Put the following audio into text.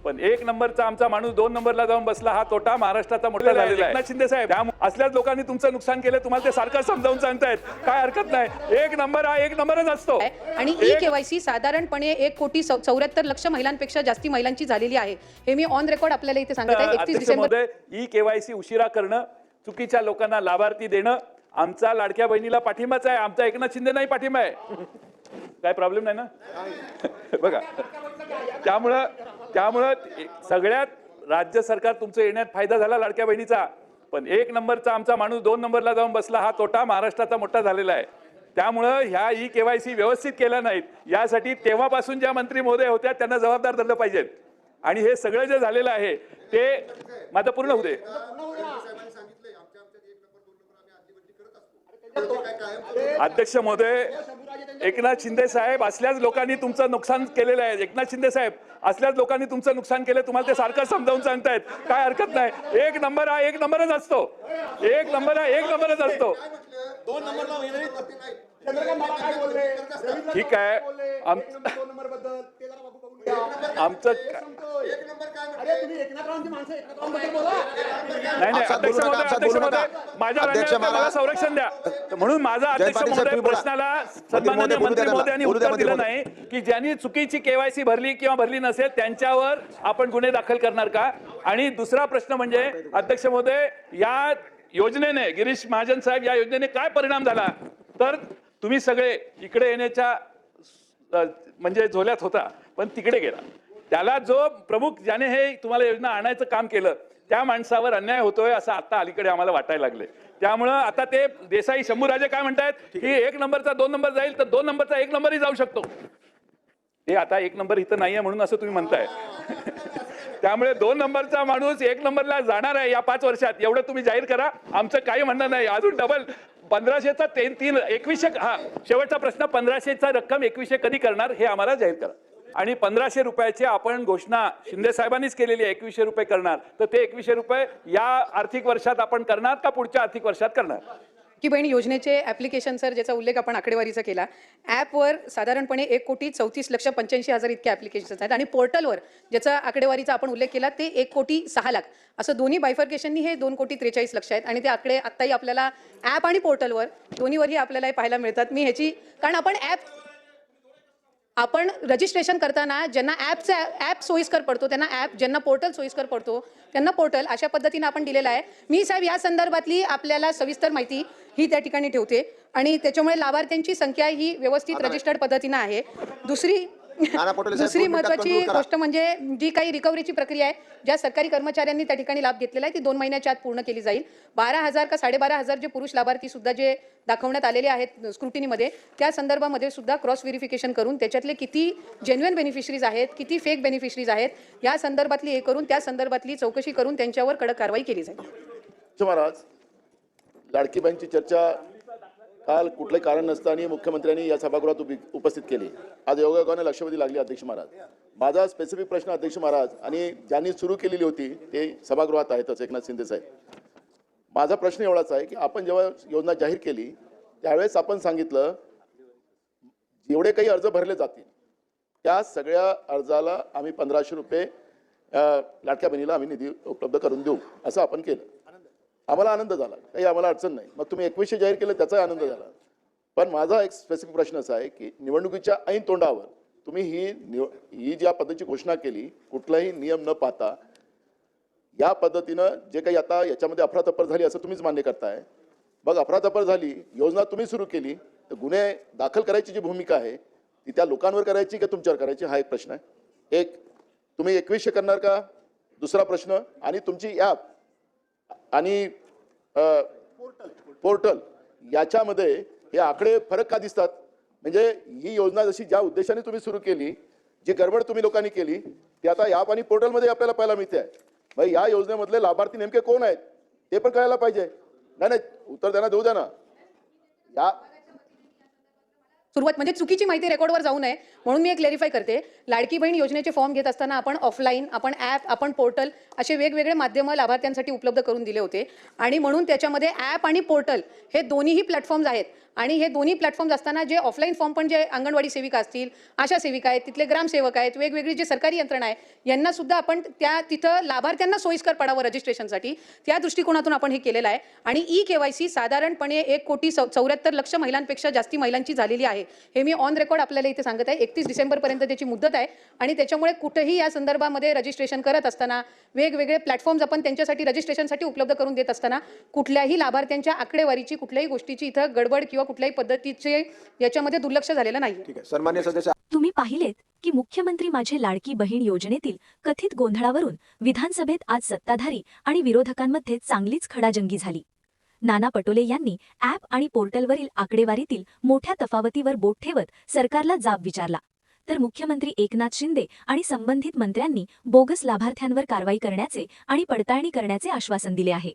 पण एक नंबरचा आमचा माणूस 2 नंबरला जाऊन बसला, हा तोटा महाराष्ट्राचा मोठा झालेला आहे. एकनाथ शिंदे साहेब, असल्याच लोकांनी तुमचं नुकसान केलं, तुम्हाला ते सारखं समजावून सांगतायत, काय हरकत नाही. एक नंबर हा एक नंबरच असतो. आणि ई केवायसी साधारणपणे 1,74,00,000 महिलांपेक्षा जास्ती महिलांची झालेली आहे. हे मी ऑन रेकॉर्ड आपल्याला इथे सांगत आहे. 31 डिसेंबर ई केवायसी उशिरा करणं, चुकीच्या लोकांना लाभार्थी देणं, आमचा लाडक्या बहिणीला पाठिंबाच आहे, आमचा एकनाथ शिंदे नाही पाठिंबा आहे. काय प्रॉब्लेम नाही ना बघा. त्यामुळं सगळ्यात राज्य सरकार तुमचं येण्यात फायदा झाला लाडक्या बहिणीचा. पण एक नंबरचा आमचा माणूस 2 नंबरला जाऊन बसला, हा तोटा महाराष्ट्राचा मोठा झालेला आहे. त्यामुळं ह्या ई केवायसी व्यवस्थित केल्या नाहीत, यासाठी तेव्हापासून ज्या मंत्री महोदय होत्या त्यांना जबाबदार धरलं पाहिजेत. आणि हे सगळं जे झालेलं आहे ते माझं पूर्ण होऊ दे. अध्यक्ष महोदय, एकनाथ शिंदे साहेब, असल्याच लोकांनी तुमचं नुकसान केलेलं आहे. एकनाथ शिंदे साहेब, असल्याच लोकांनी तुमचं नुकसान केलं, तुम्हाला ते सारखं समजावून सांगतायत, काय हरकत नाही. एक नंबर हा एक नंबरच असतो. एक नंबर हा एक नंबरच असतो. ठीक आहे. आमचं नाही अध्यक्ष महोदय, माझ्या मला संरक्षण द्या. म्हणून माझा अध्यक्ष महोदय प्रश्नाला सन्माननीय मंत्री महोदयांनी उत्तर दिलं नाही की ज्यांनी चुकीची केवायसी भरली किंवा भरली नसेल त्यांच्यावर आपण गुन्हे दाखल करणार का. आणि दुसरा प्रश्न म्हणजे अध्यक्ष महोदय, या योजनेने, गिरीश महाजन साहेब, या योजनेने काय परिणाम झाला, तर तुम्ही सगळे इकडे येण्याच्या म्हणजे झोल्यात होता, पण तिकडे गेला. त्याला जो प्रमुख, ज्याने हे तुम्हाला योजना आणायचं काम केलं, त्या माणसावर अन्याय होतोय असं आता अलीकडे आम्हाला वाटायला लागले. त्यामुळं आता ते देसाई शंभूराजे काय म्हणतायत की 1 नंबरचा 2 नंबर जाईल, तर 2 नंबरचा 1 नंबरही जाऊ शकतो. हे आता 1 नंबर इथं नाहीये म्हणून असं तुम्ही म्हणताय. त्यामुळे 2 नंबरचा माणूस 1 नंबरला जाणार आहे या 5 वर्षात, एवढं तुम्ही जाहीर करा. आमचं काही म्हणणं नाही. अजून डबल 1500चा 2100, हा शेवटचा प्रश्न, 1500चा रक्कम 2100 कधी करणार हे आम्हाला जाहीर करा. आणि 1500 रुपयाची आपण घोषणा शिंदे साहेबांनीच केलेली आहे, 2100 रुपये करणार, तर ते 2100 रुपये या आर्थिक वर्षात आपण करणार का पुढच्या आर्थिक वर्षात करणार. की बहिणी योजनेचे ऍप्लिकेशन सर, ज्याचा उल्लेख आपण आकडेवारीचा केला, ॲपवर साधारणपणे 1,34,85,000 इतके ॲप्लिकेशन्स आहेत. आणि पोर्टलवर ज्याचा आकडेवारीचा आपण उल्लेख केला ते 1,06,00,000, असं दोन्ही बायफर्केशननी हे 2,43,00,000 आहेत. आणि ते आकडे आत्ताही आपल्याला ॲप आणि पोर्टलवर दोन्हीवरही आपल्याला पाहायला मिळतात. मी ह्याची, कारण आपण रजिस्ट्रेशन करताना ज्यांना ॲप सोयीस्कर पडतो त्यांना ॲप, ज्यांना पोर्टल सोयीस्कर पडतो त्यांना पोर्टल, अशा पद्धतीने आपण दिलेला आहे. मी साहेब या संदर्भातली आपल्याला सविस्तर माहिती ही त्या ठिकाणी ठेवते. आणि त्याच्यामुळे लाभार्थ्यांची संख्या ही व्यवस्थित रजिस्टर्ड पद्धतीनं आहे. दुसरी महत्त्वाची गोष्ट म्हणजे जी काही रिकव्हरीची प्रक्रिया आहे, ज्या सरकारी कर्मचाऱ्यांनी त्या ठिकाणी लाभ घेतलेला आहे ती 2 महिन्याच्या आत पूर्ण केली जाईल. 12,000 का 12,500 जे पुरुष लाभार्थी सुद्धा जे दाखवण्यात आलेले आहेत स्क्रुटिनीमध्ये, त्या संदर्भामध्ये सुद्धा क्रॉस व्हेरिफिकेशन करून त्याच्यातले किती जेन्युइन बेनिफिशरीज आहेत, किती फेक बेनिफिशरीज आहेत, या संदर्भातली हे करून त्या संदर्भातली चौकशी करून त्यांच्यावर कडक कारवाई केली जाईल. महाराज, लाडकी बहीणची चर्चा काल कुठलंही कारण नसताना मुख्यमंत्र्यांनी या सभागृहात उपस्थित केली. आज योगायोगाने लक्षवेधी लागली. अध्यक्ष महाराज, माझा स्पेसिफिक प्रश्न, अध्यक्ष महाराज, आणि ज्यांनी सुरू केलेली होती ते सभागृहात आहेतच, एकनाथ शिंदे साहेब. माझा प्रश्न एवढाच आहे की आपण जेव्हा योजना जाहीर केली त्यावेळेस आपण सांगितलं जेवढे काही अर्ज भरले जातील त्या सगळ्या अर्जाला आम्ही 1500 रुपये लाडक्या बहिणीला आम्ही निधी उपलब्ध करून देऊ, असं आपण केलं. आम्हाला आनंद झाला, काही आम्हाला अडचण नाही. मग तुम्ही 2100 जाहीर केलं त्याचाही आनंद झाला. पण माझा एक स्पेसिफिक प्रश्न असा आहे की निवडणुकीच्या ऐन तोंडावर तुम्ही ही ज्या पद्धतीची घोषणा केली, कुठलाही नियम न पाहता या पद्धतीनं जे काही आता याच्यामध्ये अफरातफर झाली असं तुम्हीच मान्य करताय. मग अफरातफर झाली, योजना तुम्ही सुरू केली, तर गुन्हे दाखल करायची जी भूमिका आहे ती त्या लोकांवर करायची का तुमच्यावर करायची, हा एक प्रश्न आहे. एक, तुम्ही 2100 करणार का, दुसरा प्रश्न. आणि तुमची ॲप आणि पोर्टल याच्यामध्ये हे आकडे फरक का दिसतात. म्हणजे ही योजना जशी ज्या उद्देशाने तुम्ही सुरू केली, जी गडबड तुम्ही लोकांनी केली, ती आता ॲप आणि पोर्टलमध्ये आपल्याला पाहायला मिळते आहे. मग या योजनेमधले लाभार्थी नेमके कोण आहेत ते पण कळायला पाहिजे. नाही उत्तर त्यांना देऊ द्या ना. या सुरुवात म्हणजे चुकीची माहिती रेकॉर्डवर जाऊ नये म्हणून मी एक क्लेरिफाय करते. लाडकी बहीण योजनेचे फॉर्म घेत असताना आपण ऑफलाईन, आपण ॲप, आपण पोर्टल असे वेगवेगळे माध्यमं लाभार्थ्यांसाठी उपलब्ध करून दिले होते आणि म्हणून त्याच्यामध्ये ॲप आणि पोर्टल हे दोन्हीही प्लॅटफॉर्म्स आहेत आणि हे दोन्ही प्लॅटफॉर्म्स असताना जे ऑफलाईन फॉर्म पण जे अंगणवाडी सेविका असतील, आशा सेविका आहेत, तिथले ग्रामसेवक आहेत, वेगवेगळी जे सरकारी यंत्रणा आहे यांना सुद्धा आपण तिथं लाभार्थ्यांना सोयीस्कर पडावं रजिस्ट्रेशनसाठी त्या दृष्टिकोनातून आपण हे केलेलं आहे. आणि KYC साधारणपणे 1,74,00,000 महिलांपेक्षा जास्ती महिलांची झालेली आहे. हे मी ऑन रेकॉर्ड आपल्याला इथे सांगत आहे. 31 डिसेंबरपर्यंत त्याची मुदत आहे आणि त्याच्यामुळे कुठेही या संदर्भामध्ये रजिस्ट्रेशन करत असताना वेगवेगळे प्लॅटफॉर्म्स आपण त्यांच्यासाठी रजिस्ट्रेशनसाठी उपलब्ध करून देत असताना कुठल्याही लाभार्थ्यांच्या आकडेवारीची कुठल्याही गोष्टीची इथं गडबड किंवा कुठल्याही पद्धतीचे याच्यामध्ये दुर्लक्ष झालेलं नाही. ठीक आहे. सन्मान्य सदस्य तुम्ही पाहिलेत की मुख्यमंत्री माझे लाडकी बहीण योजनेतील कथित गोंधळावरून विधानसभेत आज सत्ताधारी आणि विरोधकांमध्ये चांगलीच खडाजंगी झाली. नाना पटोले यांनी ॲप आणि पोर्टलवरील आकडेवारीतील मोठ्या तफावतीवर बोट ठेवत सरकारला जाब विचारला, तर मुख्यमंत्री एकनाथ शिंदे आणि संबंधित मंत्र्यांनी बोगस लाभार्थ्यांवर कारवाई करण्याचे आणि पडताळणी करण्याचे आश्वासन दिले आहे.